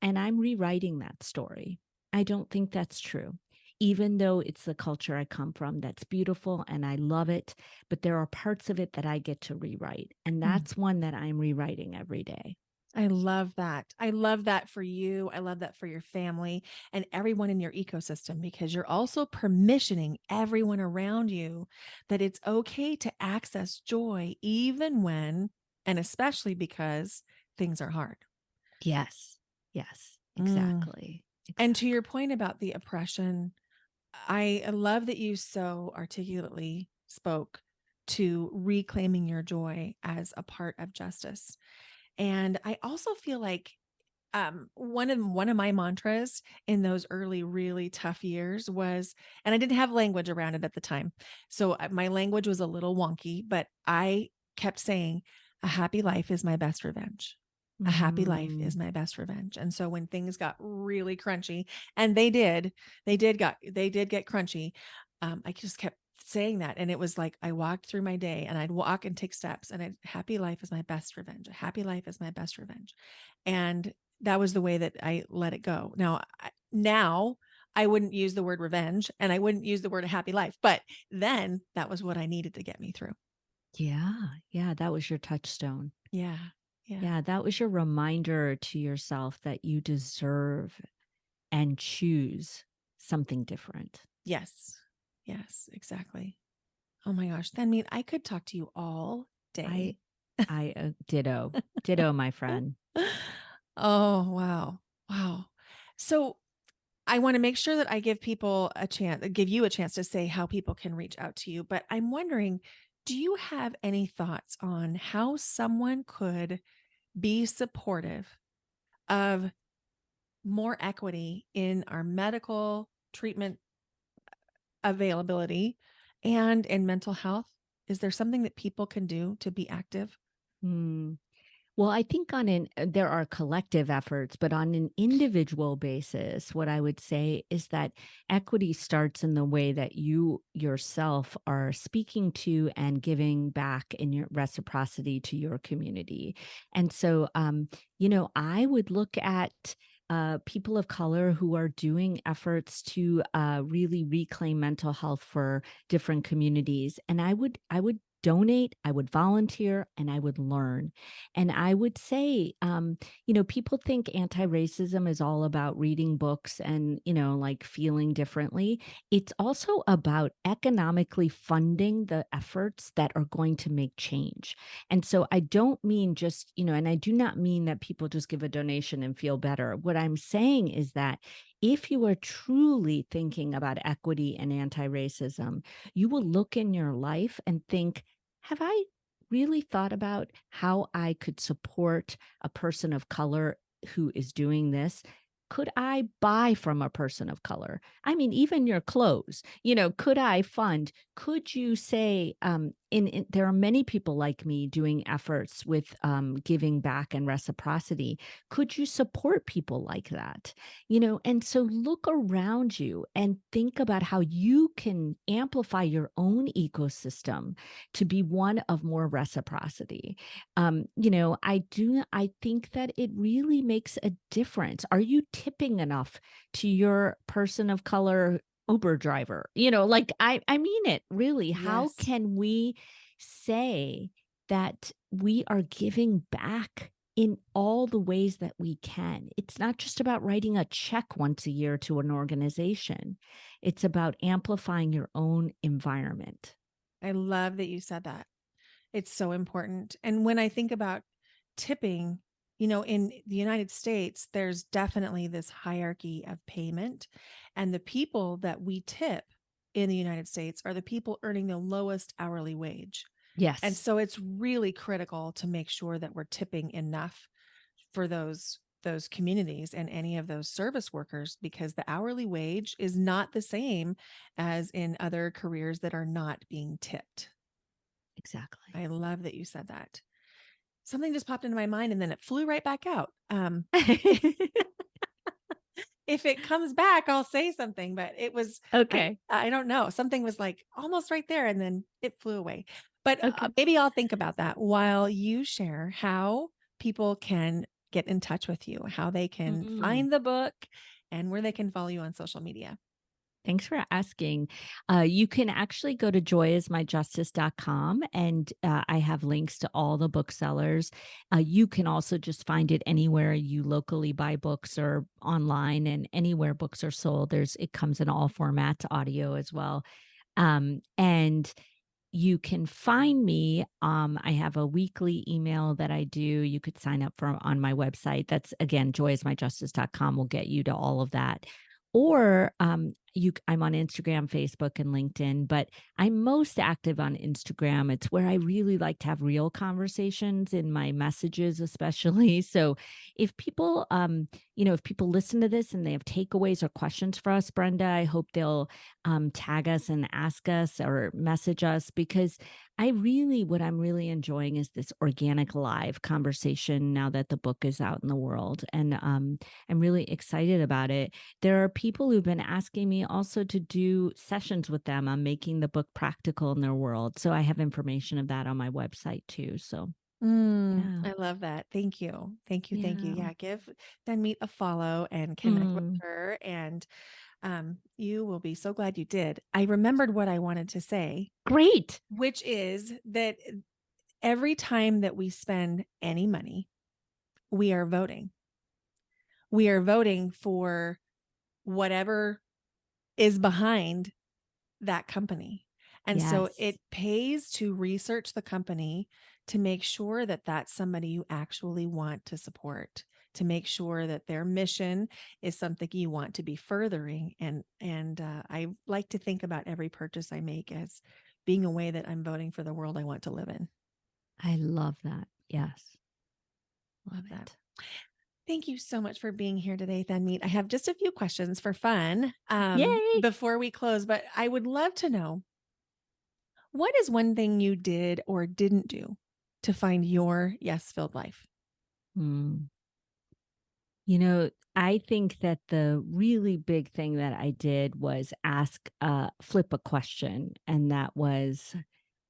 And I'm rewriting that story. I don't think that's true. Even though it's the culture I come from, that's beautiful and I love it, but there are parts of it that I get to rewrite. And Mm. that's one that I'm rewriting every day. I love that. I love that for you. I love that for your family and everyone in your ecosystem, because you're also permissioning everyone around you that it's okay to access joy, even when, and especially because things are hard. Yes. Yes. Mm. Exactly. And to your Exactly. point about the oppression, I love that you so articulately spoke to reclaiming your joy as a part of justice. And I also feel like one of my mantras in those early really tough years was, and I didn't have language around it at the time, so my language was a little wonky, but I kept saying, a happy life is my best revenge. A happy life is Mm, my best revenge. And so when things got really crunchy, and they did get crunchy, I just kept saying that. And it was like I walked through my day and I'd walk and take steps, and happy life is my best revenge. A happy life is my best revenge. And that was the way that I let it go. Now I wouldn't use the word revenge, and I wouldn't use the word a happy life, but then that was what I needed to get me through. yeah. Yeah. That was your touchstone. Yeah. Yeah. Yeah. That was your reminder to yourself that you deserve and choose something different. Yes. Yes, exactly. Oh my gosh. That mean I could talk to you all I, day. ditto, my friend. Oh, wow. Wow. So I want to make sure that I give you a chance to say how people can reach out to you. But I'm wondering, do you have any thoughts on how someone could be supportive of more equity in our medical treatment availability and in mental health? Is there something that people can do to be active? Hmm. Well, I think there are collective efforts, but on an individual basis, what I would say is that equity starts in the way that you yourself are speaking to and giving back in your reciprocity to your community. And so, I would look at people of color who are doing efforts to really reclaim mental health for different communities, and I would donate, I would volunteer, and I would learn. And I would say, people think anti racism is all about reading books and, like feeling differently. It's also about economically funding the efforts that are going to make change. And so I don't mean just, and I do not mean that people just give a donation and feel better. What I'm saying is that if you are truly thinking about equity and anti racism, you will look in your life and think, have I really thought about how I could support a person of color who is doing this? Could I buy from a person of color? I mean, even your clothes, could I fund? Could you say, there are many people like me doing efforts with giving back and reciprocity. Could you support people like that? And so look around you and think about how you can amplify your own ecosystem to be one of more reciprocity. I think that it really makes a difference. Are you tipping enough to your person of color Uber driver? Like I mean it really. How Yes. can we say that we are giving back in all the ways that we can? It's not just about writing a check once a year to an organization. It's about amplifying your own environment. I love that you said that. It's so important. And when I think about tipping, in the United States, there's definitely this hierarchy of payment. And the people that we tip in the United States are the people earning the lowest hourly wage. Yes. And so it's really critical to make sure that we're tipping enough for those communities and any of those service workers, because the hourly wage is not the same as in other careers that are not being tipped. Exactly. I love that you said that. Something just popped into my mind and then it flew right back out. If it comes back, I'll say something, but it was, Okay. I don't know. Something was like almost right there and then it flew away. But Okay. maybe I'll think about that while you share how people can get in touch with you, how they can find the book, and where they can follow you on social media. Thanks for asking. You can actually go to joyismyjustice.com, and I have links to all the booksellers. You can also just find it anywhere you locally buy books or online, and anywhere books are sold. It comes in all formats, audio as well. And you can find me. I have a weekly email that I do. You could sign up for on my website. That's again, joyismyjustice.com will get you to all of that. Or I'm on Instagram, Facebook, and LinkedIn, but I'm most active on Instagram. It's where I really like to have real conversations in my messages, especially. So if people, if people listen to this and they have takeaways or questions for us, Brenda, I hope they'll tag us and ask us or message us, because what I'm really enjoying is this organic live conversation now that the book is out in the world. And I'm really excited about it. There are people who've been asking me also to do sessions with them on making the book practical in their world. So I have information of that on my website too. So yeah. I love that. Thank you. Thank you. Thank you. Yeah. Yeah. Give Tanmeet a follow and connect with her. And you will be so glad you did. I remembered what I wanted to say. Great. Which is that every time that we spend any money, we are voting. We are voting for whatever is behind that company. And so it pays to research the company to make sure that that's somebody you actually want to support, to make sure that their mission is something you want to be furthering. And I like to think about every purchase I make as being a way that I'm voting for the world I want to live in. I love that. Yes. Love that. Thank you so much for being here today, Tanmeet. I have just a few questions for fun before we close, but I would love to know, what is one thing you did or didn't do to find your yes-filled life? I think that the really big thing that I did was flip a question. And that was,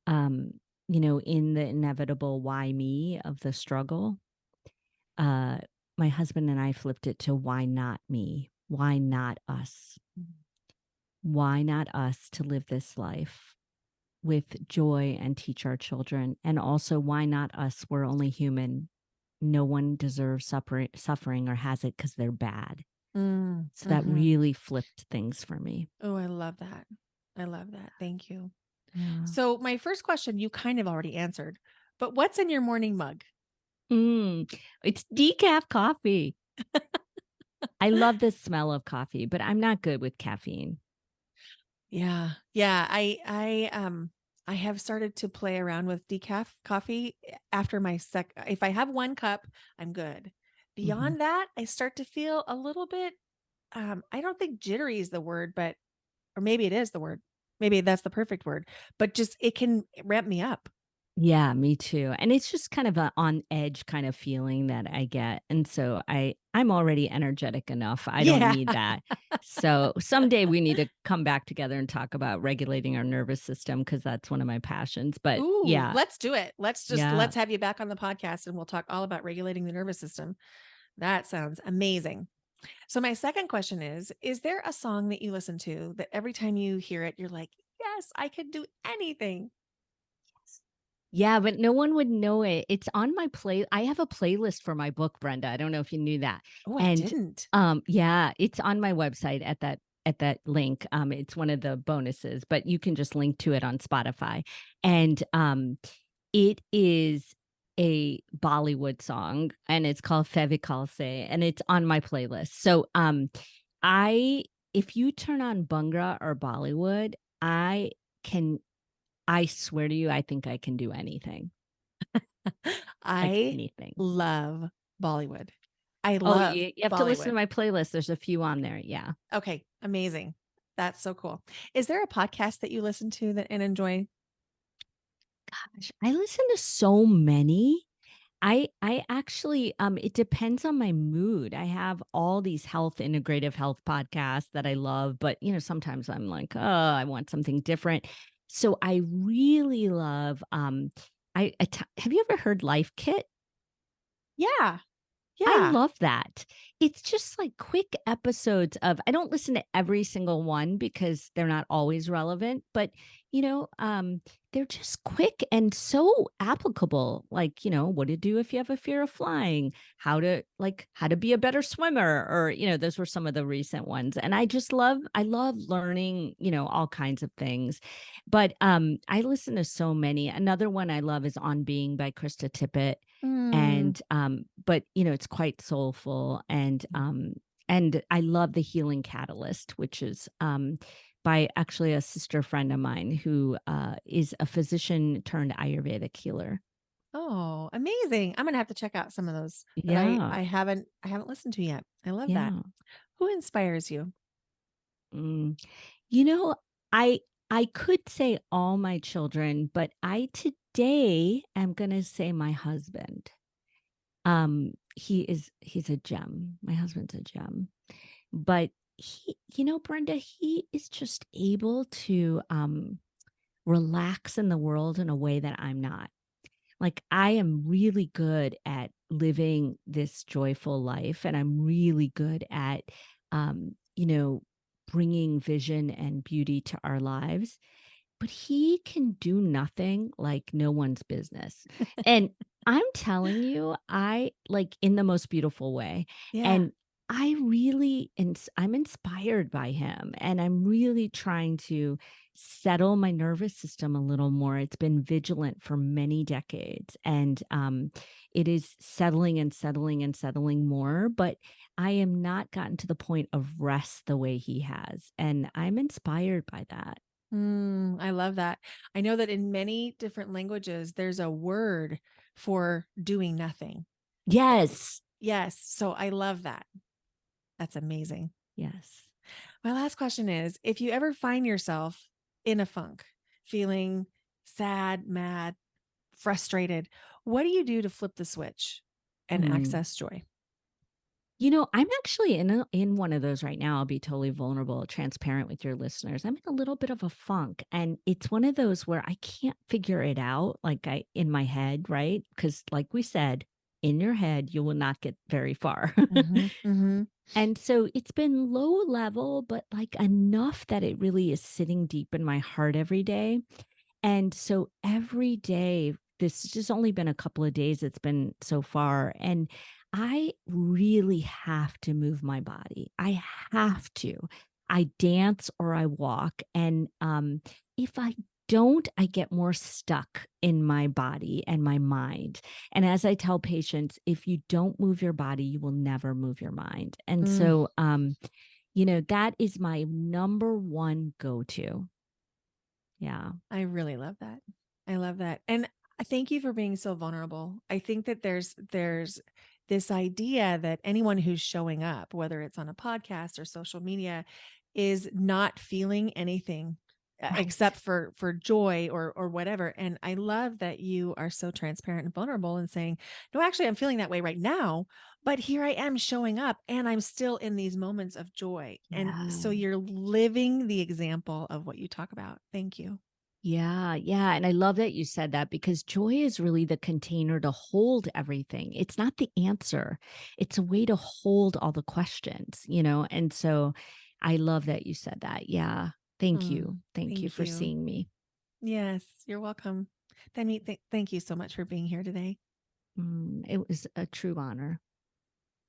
in the inevitable why me of the struggle. My husband and I flipped it to why not me? Why not us? Why not us to live this life with joy and teach our children? And also, why not us? We're only human. No one deserves suffering or has it because they're bad. So that really flipped things for me. Oh, I love that. I love that. Thank you. Yeah. So my first question, you kind of already answered, but what's in your morning mug? It's decaf coffee. I love the smell of coffee, but I'm not good with caffeine. Yeah. Yeah. I have started to play around with decaf coffee after if I have one cup, I'm good. Beyond that, I start to feel a little bit, I don't think jittery is the word, or maybe it is the word. Maybe that's the perfect word, but just, it can ramp me up. Yeah, me too. And it's just kind of an on edge kind of feeling that I get. And so I'm already energetic enough. I don't need that. So someday we need to come back together and talk about regulating our nervous system, because that's one of my passions. But yeah, let's do it. Let's have you back on the podcast and we'll talk all about regulating the nervous system. That sounds amazing. So my second question is there a song that you listen to that every time you hear it, you're like, yes, I could do anything? Yeah, but no one would know it. It's on my I have a playlist for my book, Brenda. I don't know if you knew that. Oh, I didn't. Yeah, it's on my website at that link. It's one of the bonuses, but you can just link to it on Spotify. And it is a Bollywood song, and it's called Fevicol Se, and it's on my playlist. So if you turn on Bhangra or Bollywood, I can, I swear to you, I think I can do anything, like I anything. love Bollywood. I Oh, love you have to listen to Bollywood. my playlist. There's a few on there. Yeah. Okay, amazing. That's so cool. Is there a podcast that you listen to that and enjoy? Gosh, I listen to so many. I actually it depends on my mood. I have all these integrative health podcasts that I love, but sometimes I'm like, "Oh, I want something different." So I really love have you ever heard Life Kit? Yeah, I yeah. love that. It's just like quick episodes of I don't listen to every single one because they're not always relevant, but you know, um, they're just quick and so applicable. Like, what to do if you have a fear of flying, how to be a better swimmer, or those were some of the recent ones. And I love learning, all kinds of things. But I listen to so many. Another one I love is On Being by Krista Tippett, Mm. and but it's quite soulful, and I love The Healing Catalyst, which is by actually a sister friend of mine who is a physician turned Ayurvedic healer. Oh, amazing. I'm gonna have to check out some of those that I Yeah, I haven't I haven't listened to yet. I love that. yeah. Who inspires you? Mm. You know, I I could say all my children, but I today am gonna say my husband. He's a gem. My husband's a gem. But Brenda, he is just able to relax in the world in a way that I'm not. Like, I am really good at living this joyful life, and I'm really good at, um, you know, bringing vision and beauty to our lives. But he can do nothing like no one's business. And I'm telling you, I like in the most beautiful way. Yeah. And I'm inspired by him, and I'm really trying to settle my nervous system a little more. It's been vigilant for many decades, and it is settling and settling and settling more, but I am not gotten to the point of rest the way he has, and I'm inspired by that. I love that. I know that in many different languages, there's a word for doing nothing. Yes. Yes. So I love that. That's amazing. Yes. My last question is, if you ever find yourself in a funk, feeling sad, mad, frustrated, what do you do to flip the switch and Mm. access joy? I'm actually in one of those right now. I'll be totally vulnerable, transparent with your listeners. I'm in a little bit of a funk, and it's one of those where I can't figure it out, like I in my head, right? Because, like we said, in your head, you will not get very far. Hmm. Hmm. And so it's been low level, but like enough that it really is sitting deep in my heart every day. And so every day, this has just only been a couple of days it's been so far. And I really have to move my body. I have to. I dance or I walk. And if I don't, I get more stuck in my body and my mind. And as I tell patients, if you don't move your body, you will never move your mind. And Mm, so, that is my number one go to. Yeah. I really love that. I love that. And I thank you for being so vulnerable. I think that there's this idea that anyone who's showing up, whether it's on a podcast or social media, is not feeling anything except Right. for joy or whatever. And I love that you are so transparent and vulnerable and saying, "No, actually I'm feeling that way right now, but here I am showing up and I'm still in these moments of joy." And Yeah. so you're living the example of what you talk about. Thank you. Yeah. Yeah. And I love that you said that because joy is really the container to hold everything. It's not the answer, it's a way to hold all the questions. And so I love that you said that. Yeah. Thank Oh, you. Thank you thank for you. seeing me. Yes, you're welcome. Tanmeet, thank you so much for being here today. It was a true honor.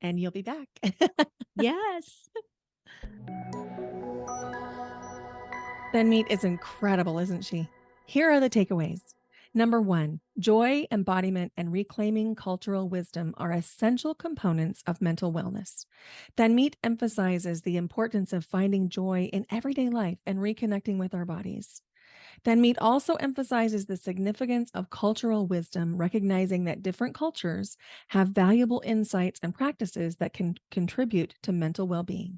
And you'll be back. Yes. Tanmeet is incredible, isn't she? Here are the takeaways. Number 1, joy, embodiment, and reclaiming cultural wisdom are essential components of mental wellness. Tanmeet emphasizes the importance of finding joy in everyday life and reconnecting with our bodies. Tanmeet also emphasizes the significance of cultural wisdom, recognizing that different cultures have valuable insights and practices that can contribute to mental well being.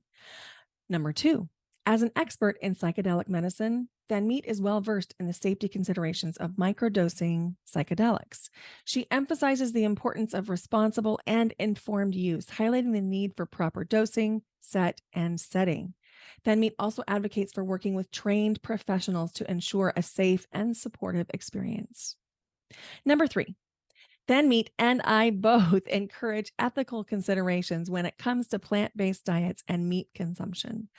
Number 2, as an expert in psychedelic medicine, Tanmeet is well versed in the safety considerations of microdosing psychedelics. She emphasizes the importance of responsible and informed use, highlighting the need for proper dosing, set, and setting. Tanmeet also advocates for working with trained professionals to ensure a safe and supportive experience. Number 3, Tanmeet and I both encourage ethical considerations when it comes to plant-based diets and meat consumption.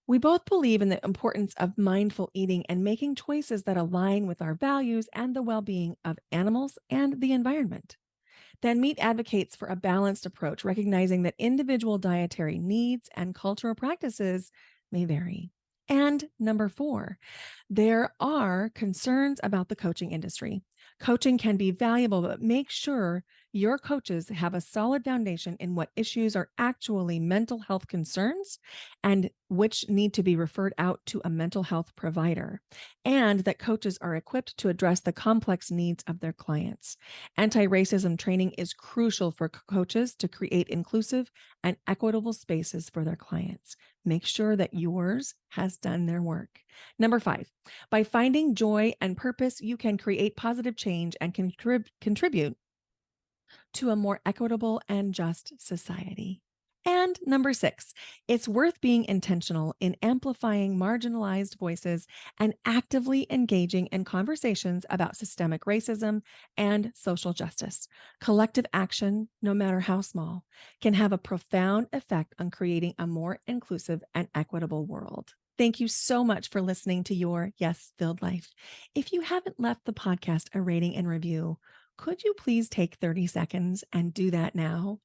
We both believe in the importance of mindful eating and making choices that align with our values and the well being of animals and the environment. Tanmeet advocates for a balanced approach, recognizing that individual dietary needs and cultural practices may vary. And number 4, there are concerns about the coaching industry. Coaching can be valuable, but make sure your coaches have a solid foundation in what issues are actually mental health concerns and which need to be referred out to a mental health provider, and that coaches are equipped to address the complex needs of their clients. Anti-racism training is crucial for coaches to create inclusive and equitable spaces for their clients. Make sure that yours has done their work. Number 5, by finding joy and purpose, you can create positive change and contribute to a more equitable and just society. And number 6, it's worth being intentional in amplifying marginalized voices and actively engaging in conversations about systemic racism and social justice. Collective action, no matter how small, can have a profound effect on creating a more inclusive and equitable world. Thank you so much for listening to Your Yes Filled Life. If you haven't left the podcast a rating and review, could you please take 30 seconds and do that now?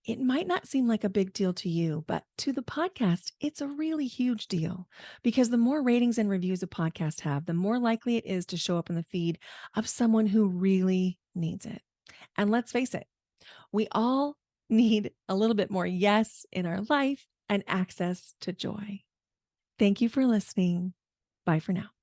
It might not seem like a big deal to you, but to the podcast, it's a really huge deal because the more ratings and reviews a podcast have, the more likely it is to show up in the feed of someone who really needs it. And let's face it, we all need a little bit more yes in our life and access to joy. Thank you for listening. Bye for now.